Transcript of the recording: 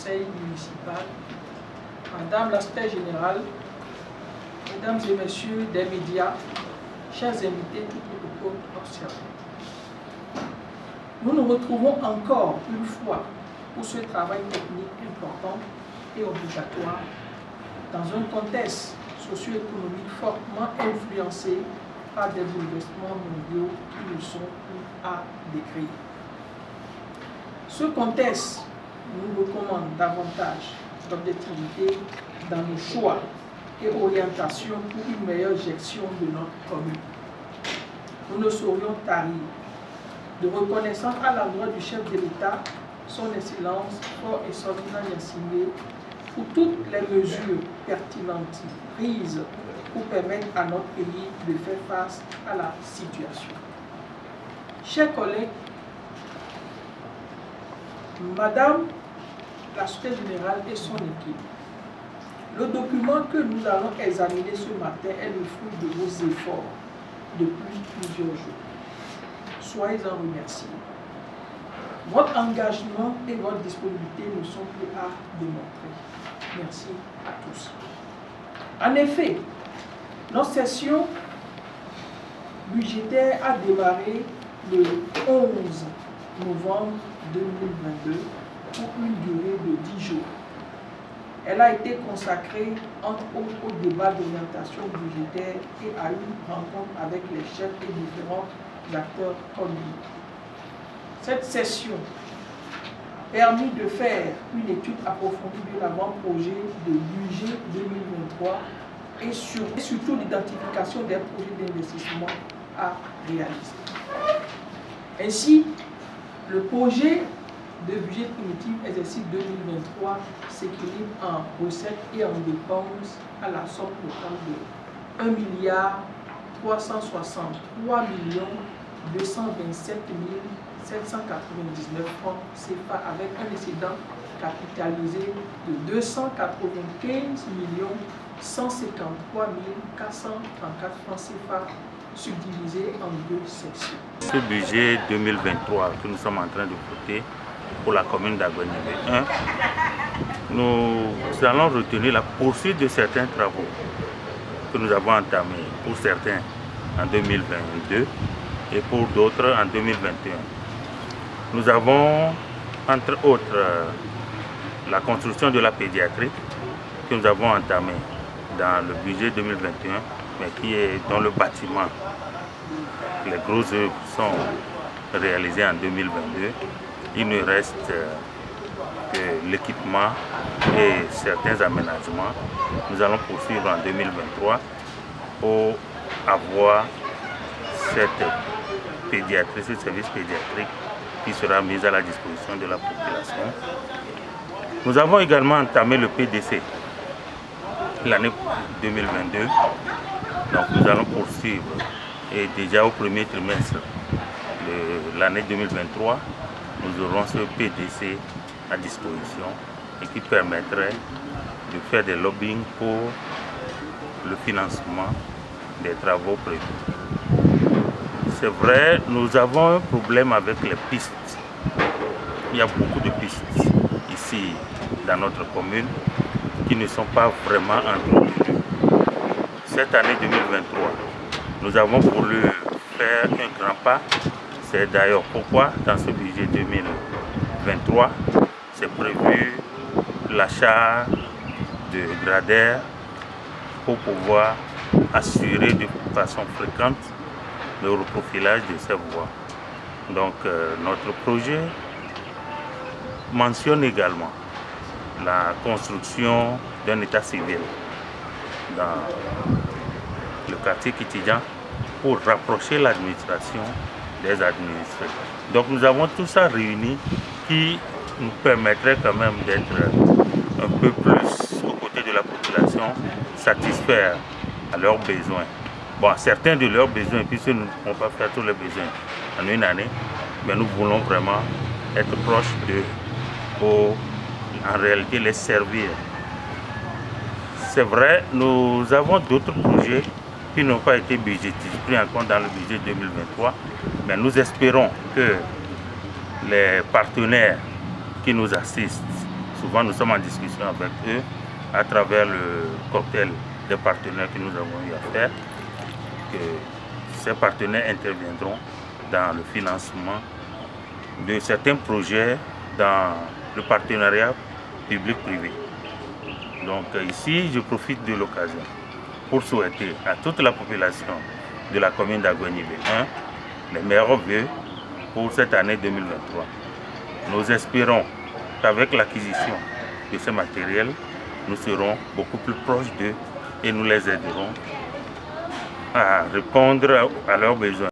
conseil municipal, Madame la secrétaire générale, Mesdames et Messieurs des médias, chers invités, toutes les côtes observées. Nous nous retrouvons encore une fois pour ce travail technique important et obligatoire dans un contexte socio-économique fortement influencé par des bouleversements mondiaux qui ne sont plus à décrire. Ce contexte nous recommande davantage d'objectivité dans nos choix et orientations pour une meilleure gestion de notre commune. Nous ne saurions tarir de reconnaissance à l'endroit du chef de l'État, son Excellence, Fort et Sorina Gnassingbé, pour toutes les mesures pertinentes prises pour permettre à notre pays de faire face à la situation. Chers collègues, Madame la secrétaire générale et son équipe, le document que nous allons examiner ce matin est le fruit de vos efforts depuis plusieurs jours. Soyez-en remerciés. Votre engagement et votre disponibilité ne sont plus à démontrer. Merci à tous. En effet, notre session budgétaire a démarré le 11 novembre 2022 pour une durée de 10 jours. Elle a été consacrée entre autres au débat d'orientation budgétaire et à une rencontre avec les chefs et différents acteurs communaux. Cette session a permis de faire une étude approfondie de l'avant-projet de budget 2023 et surtout l'identification des projets d'investissement à réaliser. Ainsi, le projet de budget primitif exercice 2023 s'équilibre en recettes et en dépenses à la somme totale de 1 227 799 francs CFA avec un excédent capitalisé de 295 153 434 francs CFA subdivisé en deux sections. Ce budget 2023 que nous sommes en train de voter pour la commune d'Agueniébé 1, nous allons retenir la poursuite de certains travaux que nous avons entamés, pour certains en 2022 et pour d'autres en 2021. Nous avons, entre autres, la construction de la pédiatrie que nous avons entamée dans le budget 2021, mais qui est dans le bâtiment. Les grosses œuvres sont réalisées en 2022. Il ne reste que l'équipement et certains aménagements. Nous allons poursuivre en 2023 pour avoir cette pédiatrie, ce service pédiatrique qui sera mis à la disposition de la population. Nous avons également entamé le PDC l'année 2022. Donc nous allons poursuivre et déjà au premier trimestre de l'année 2023, nous aurons ce PDC à disposition et qui permettrait de faire des lobbying pour le financement des travaux prévus. C'est vrai, nous avons un problème avec les pistes. Il y a beaucoup de pistes ici dans notre commune qui ne sont pas vraiment entretenues. Cette année 2023, nous avons voulu faire un grand pas. C'est d'ailleurs pourquoi dans ce budget 2023, c'est prévu l'achat de graders pour pouvoir assurer de façon fréquente le reprofilage de ces voies. Donc notre projet mentionne également la construction d'un état civil dans le quartier Kitidian pour rapprocher l'administration des administrés. Donc nous avons tout ça réuni qui nous permettrait quand même d'être un peu plus aux côtés de la population, satisfaire à leurs besoins. Bon, certains de leurs besoins, puisque nous ne pouvons pas faire tous les besoins en une année, mais nous voulons vraiment être proches d'eux pour en réalité les servir. C'est vrai, nous avons d'autres projets qui n'ont pas été budgétisés, pris en compte dans le budget 2023, mais nous espérons que les partenaires qui nous assistent souvent nous sommes en discussion avec eux à travers le cocktail des partenaires que nous avons eu à faire, que ces partenaires interviendront dans le financement de certains projets dans le partenariat public-privé. Donc ici, je profite de l'occasion pour souhaiter à toute la population de la commune d'Aguenivé les meilleurs vœux pour cette année 2023. Nous espérons qu'avec l'acquisition de ce matériel, nous serons beaucoup plus proches d'eux et nous les aiderons à répondre à leurs besoins.